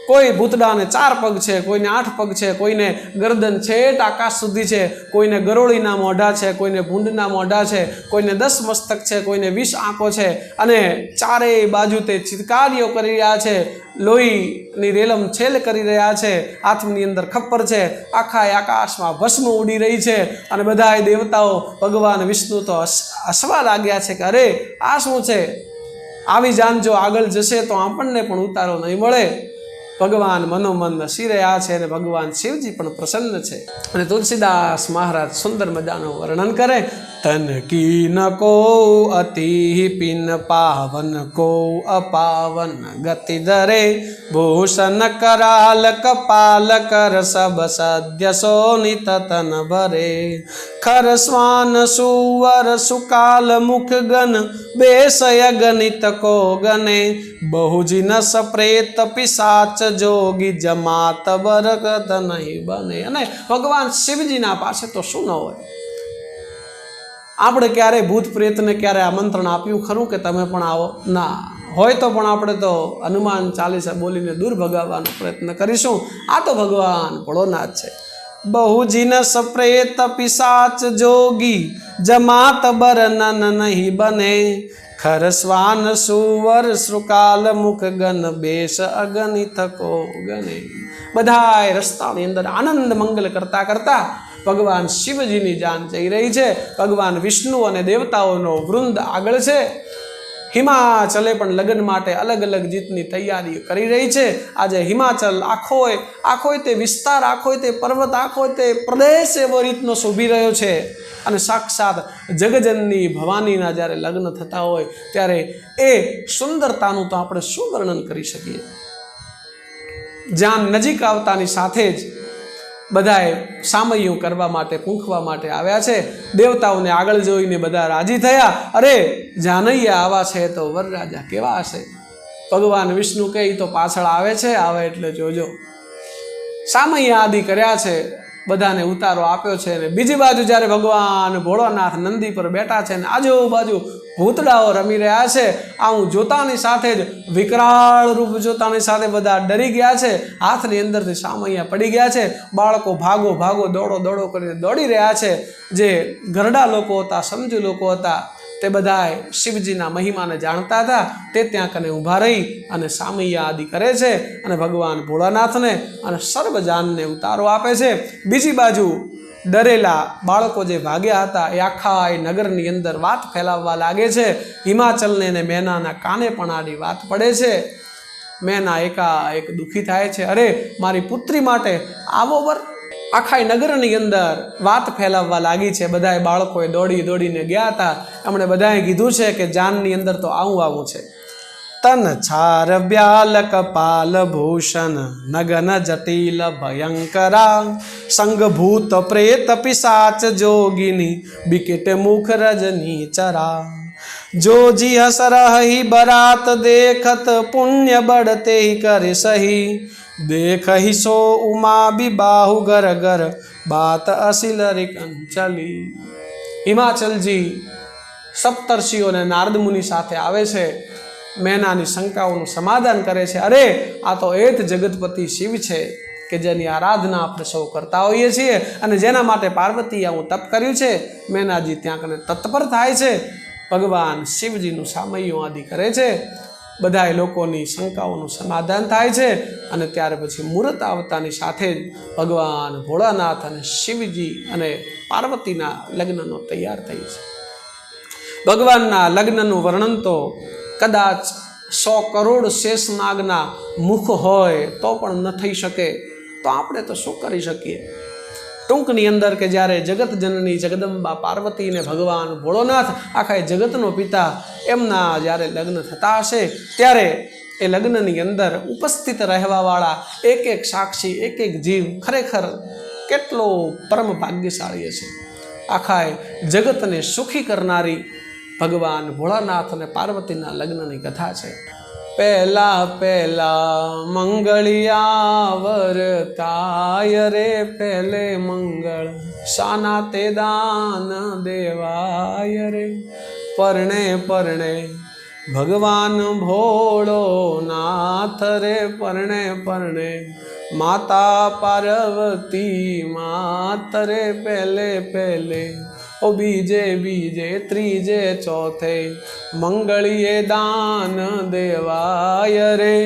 કોઈ ભૂતડાને 4 પગ છે, કોઈને 8 પગ છે, કોઈને ગરદન છેટ આકાશ સુધી છે, કોઈને ગરોળીના મોઢા છે, કોઈને ભૂંડના મોઢા છે, કોઈને 10 મસ્તક છે, કોઈને 20 આંખો છે, અને ચારેય બાજુ તે ચિત્કારીઓ કરી રહ્યા છે, લોહીની રેલમ છેલ કરી રહ્યા છે, હાથની અંદર ખપ્પર છે, આખા આકાશમાં ભસ્મ ઉડી રહી છે. અને બધા દેવતાઓ ભગવાન વિષ્ણુ તો હસવા લાગ્યા છે કે અરે આ શું છે, આવી જાન જો આગળ જશે તો આપણને પણ ઉતારો નહીં મળે. ભગવાન મનોમન હસી રહ્યા છે, અને ભગવાન શિવજી પણ પ્રસન્ન છે. અને તુલસીદાસ મહારાજ સુંદર મજાનું વર્ણન કરે. તન કી ન કો અતિ પિન પાવન કો અપાવન ગતિ ધરે ભૂષણ કરાલ કપાલ કર સબ સદ્ય સોનિત તન ભરે ખર સ્વાન સુવર સુકાલ મુખ ગન બેસય ગણિત કો ગને બહુજીન સપ્રેત પિશાચ જોગી જમાત બરકત નહીં બને. અને ભગવાન શિવજીના પાસે તો શું ન હોય. આપણે ક્યારે ભૂત પ્રેતને ક્યારે આમંત્રણ આપ્યું ખરું કે તમે પણ આવો? ના હોય તો પણ આપણે તો હનુમાન ચાલીસા બોલીને દૂર ભગાવવાનો પ્રયત્ન કરીશું. આ તો ભગવાન ભોળોનાથ છે. બહુજીન સપ્રેત પિશાચ જોગી જમાત બરનન નહીં બને ખર સ્વાન સુવર શ્રુકાલ મુખ ગન બેસ અગણિત કો ગને. બધાય રસ્તાની અંદર આનંદ મંગલ કરતા કરતા ભગવાન શિવજીની જાન જઈ રહી છે. ભગવાન વિષ્ણુ અને દેવતાઓનો વૃંદ આગળ છે. હિમાચલે પણ લગ્ન માટે અલગ અલગ જીતની તૈયારી કરી રહી છે. આજે હિમાચલ આખોય તે વિસ્તાર, આખોય તે પર્વત, આખોય તે પ્રદેશ એવો રીતનો શોભી રહ્યો છે. અને સાક્ષાત જગજનની ભવાનીના જ્યારે લગ્ન થતા હોય ત્યારે એ સુંદરતાનું તો આપણે શું વર્ણન કરી શકીએ. જાન નજીક આવતાની સાથે જ બધાએ સામૈયું કરવા માટે, પૂંખવા માટે આવ્યા છે. દેવતાઓને આગળ જોઈને બધા રાજી થયા. અરે જાનૈયા આવા છે તો વરરાજા કેવા હશે. ભગવાન વિષ્ણુ કહે તો પાછળ આવે છે, આવે એટલે જોજો. સામૈયા આદિ કર્યા છે, બધાને ઉતારો આપ્યો છે. અને બીજી બાજુ જ્યારે ભગવાન ભોળાનાથ નંદી પર બેઠા છે ને આજુબાજુ ભૂતડાઓ રમી રહ્યા છે, આવું જોતાની સાથે જ વિકરાળ રૂપ જોતાની સાથે બધા ડરી ગયા છે. હાથની અંદરથી સામૈયા પડી ગયા છે. બાળકો ભાગો ભાગો દોડો દોડો કરીને દોડી રહ્યા છે. જે ઘરડા લોકો હતા, સમજુ લોકો હતા, તે બધાએ શિવજીના મહિમાને જાણતા હતા. તે ત્યાં કને ઊભા રહી અને સામૈયા આદિ કરે છે અને ભગવાન ભોળાનાથને અને સર્વજાનને ઉતારો આપે છે. બીજી બાજુ ડરેલા બાળકો જે ભાગ્યા હતા એ આખા એ નગરની અંદર વાત ફેલાવવા લાગે છે. હિમાચલને અને મેનાના કાને પણ આડી વાત પડે છે. મેના એકાએક દુઃખી થાય છે, અરે મારી પુત્રી માટે આવો વર. આખા નગરની અંદર વાત ફેલાવવા લાગી છે. બધાએ બાળકોએ દોડીને ગયા હતા. એમણે બધાએ કીધું છે કે જાનની અંદર તો આવું છે. તન છાર બ્યાલ કપાલ ભૂષણ નગન જટિલ ભયંકરા સંગભૂત પ્રેત પિશાચ જોગિની બિકટ મુખ રજની ચરા જો જી હસરહી બરાત દેખત પુણ્ય બળતે કરે સહી દેખહી સો ઉમા બિબાહુ ગર ગર બાત અસિલ રે કંચલી. હિમાચલજી સપ્તર્ષિઓ અને નારદ મુનિ સાથે આવે છે. મેનાની શંકાઓનું સમાધાન કરે છે. અરે આ તો એ જ જગતપતિ શિવ છે કે જેની આરાધના આપણે સૌ કરતા હોઈએ છીએ અને જેના માટે પાર્વતીએ આવું તપ કર્યું છે. મેનાજી ત્યાં કને તત્પર થાય છે. ભગવાન શિવજીનું સામૈયું આદિ કરે છે. બધા લોકોની શંકાઓનું સમાધાન થાય છે અને ત્યાર પછી મુહૂર્ત આવતાની સાથે જ ભગવાન ભોળાનાથ અને શિવજી અને પાર્વતીના લગ્નનો તૈયાર થઈ છે. ભગવાનના લગ્નનું વર્ણન તો કદાચ 100 કરોડ શેષનાગના મુખ હોય તો પણ ન થઈ શકે. તો આપણે તો શું કરી શકીએ. ટૂંકની અંદર કે જ્યારે જગત જનની જગદંબા પાર્વતી ને ભગવાન ભોળોનાથ આખા જગતનો પિતા એમના જ્યારે લગ્ન થતા હશે ત્યારે એ લગ્નની અંદર ઉપસ્થિત રહેવાવાળા એક એક સાક્ષી એક એક જીવ ખરેખર કેટલો પરમ ભાગ્યશાળી હશે. આખા જગતને સુખી કરનારી ભગવાન ભોળાનાથ અને પાર્વતીના લગ્નની કથા છે. પહેલા પહેલા મંગળિયા વરતાય રે પહેલે મંગળ શાના તે દાન દેવાય રે પરણે પરણે ભગવાન ભોળો નાથ રે પરણે પરણે માતા પાર્વતી માત રે પહેલે પહેલે ઓ બીજે બીજે ત્રીજે ચોથે મંગળીએ દાન દેવાય રે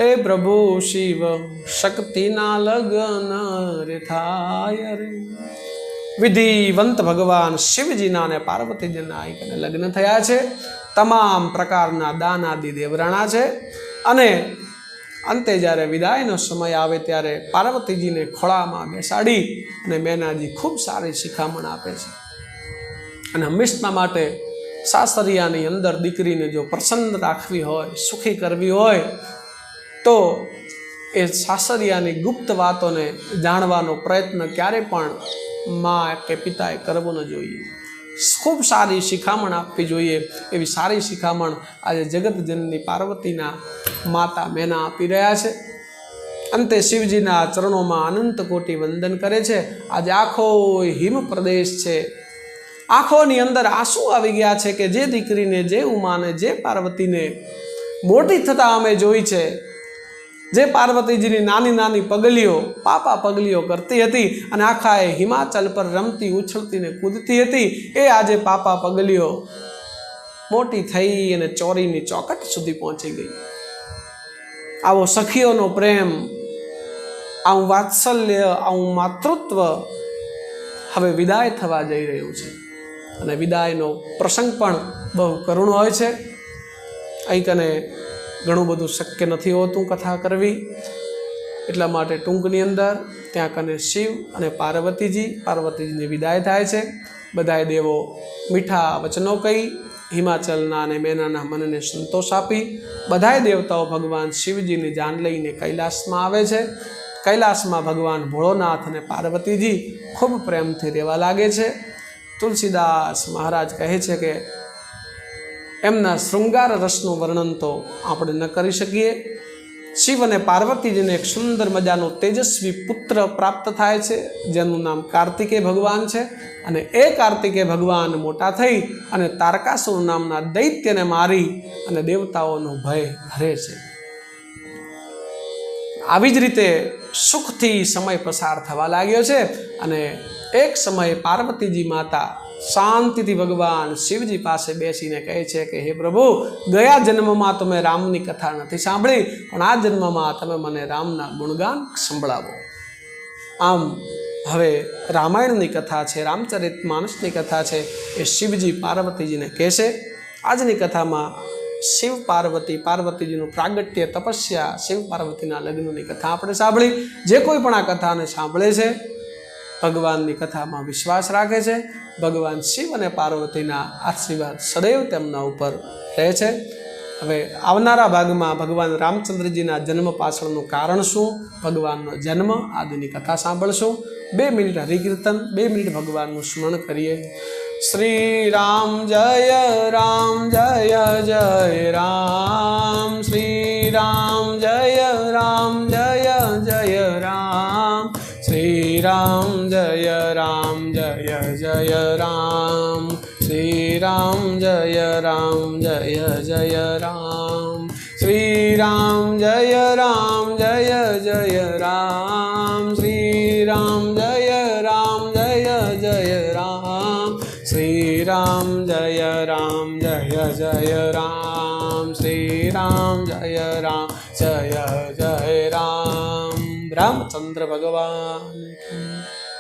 એ પ્રભુ શિવ શક્તિના લગ્ન રે થાય રે. વિધિવંત ભગવાન શિવજીના અને પાર્વતીજીના આઈકને લગ્ન થયા છે. તમામ પ્રકારના દાન આદિ દેવરાણા છે અને અંતે જ્યારે વિદાયનો સમય આવે ત્યારે પાર્વતીજીને ખોળામાં બેસાડી અને મેનાજી ખૂબ સારી શિખામણ આપે છે. અને હંમેશના માટે સાસરિયાની અંદર દીકરીને જો પ્રસન્ન રાખવી હોય સુખી કરવી હોય તો એ સાસરિયાની ગુપ્ત વાતોને જાણવાનો પ્રયત્ન ક્યારે પણ મા કે પિતાએ કરવો ન જોઈએ. ખૂબ સારી શિખામણ આપવી જોઈએ. એવી સારી શિખામણ આજે જગતજનની પાર્વતીના માતા મેના આપી રહ્યા છે. અંતે શિવજીના ચરણોમાં અનંત કોટી વંદન કરે છે. આજે આખો હિમ પ્રદેશ છે. આંખોની અંદર આંસુ આવી ગયા છે કે જે દીકરીને જે ઉમાને જે પાર્વતીને મોટી થતા અમે જોઈ છે, જે પાર્વતીજીની નાની નાની પગલીઓ પાપા પગલીઓ કરતી હતી અને આખા હિમાચલ પર રમતી ઉછળતી ને કૂદતી હતી, એ આજે પાપા પગલીઓ મોટી થઈ અને ચોરીની ચોકટ સુધી પહોંચી ગઈ. આવો સખીઓનો પ્રેમ, આવું વાત્સલ્ય, આવું માતૃત્વ હવે વિદાય થવા જઈ રહ્યું છે અને વિદાયનો પ્રસંગ પણ બહુ કરુણ હોય છે. અહીં કને ઘણું બધું શક્ય નથી હોતું કથા કરવી, એટલા માટે ટૂંકની અંદર ત્યાં કને શિવ અને પાર્વતીજીની વિદાય થાય છે. બધાએ દેવો મીઠા વચનો કહી હિમાચલના અને મેનાના મનને સંતોષ આપી બધાએ દેવતાઓ ભગવાન શિવજીની જાન લઈને કૈલાસમાં આવે છે. કૈલાસમાં ભગવાન ભોળોનાથ અને પાર્વતીજી ખૂબ પ્રેમથી રહેવા લાગે છે. તુલસીદાસ મહારાજ કહે છે કે એમના શૃંગાર રસનું વર્ણન તો આપણે ન કરી શકીએ. શિવ અને પાર્વતીજીને એક સુંદર મજાનો તેજસ્વી પુત્ર પ્રાપ્ત થાય છે જેનું નામ કાર્તિકેય ભગવાન છે. અને એ કાર્તિકેય ભગવાન મોટા થઈ અને તારકાસુર નામના દૈત્યને મારી અને દેવતાઓનો ભય હરે છે. આવી જ રીતે સુખથી સમય પસાર થવા લાગ્યો છે અને એક સમયે પાર્વતીજી માતા શાંતિથી ભગવાન શિવજી પાસે બેસીને કહે છે કે હે પ્રભુ, ગયા જન્મમાં તમે રામની કથા નથી સાંભળી, પણ આ જન્મમાં તમે મને રામના ગુણગાન સંભળાવો. આમ હવે રામાયણની કથા છે, રામચરિતમાનસની કથા છે, એ શિવજી પાર્વતીજીને કહેશે. આજની કથામાં શિવ પાર્વતી, પાર્વતીજીનું પ્રાગટ્ય, તપસ્યા, શિવ પાર્વતીના લગ્નની કથા આપણે સાંભળી. જે કોઈ પણ આ કથાને સાંભળે છે ભગવાનની કથામાં વિશ્વાસ રાખે છે, ભગવાન શિવ અને પાર્વતીના આશીર્વાદ સદૈવ તેમના ઉપર રહે છે. હવે આવનારા ભાગમાં ભગવાન રામચંદ્રજીના જન્મ પાછળનું કારણ શું, ભગવાનનો જન્મ આદિની કથા સાંભળશું. 2 મિનિટ હરિકીર્તન, 2 મિનિટ ભગવાનનું સ્મરણ કરીએ. શ્રી રામ જય જય જય રામ, શ્રી રામ જય જય રામ, શ્રી રામ જય જય રામ, શ્રી રામ જય જય રામ, શ્રી રામ જય જય રામ, શ્રી રામ જય જય રામ, શ્રી રામ જય જય રામ, શ્રી રામ જય જય રામ. રામચંદ્ર ભગવાન.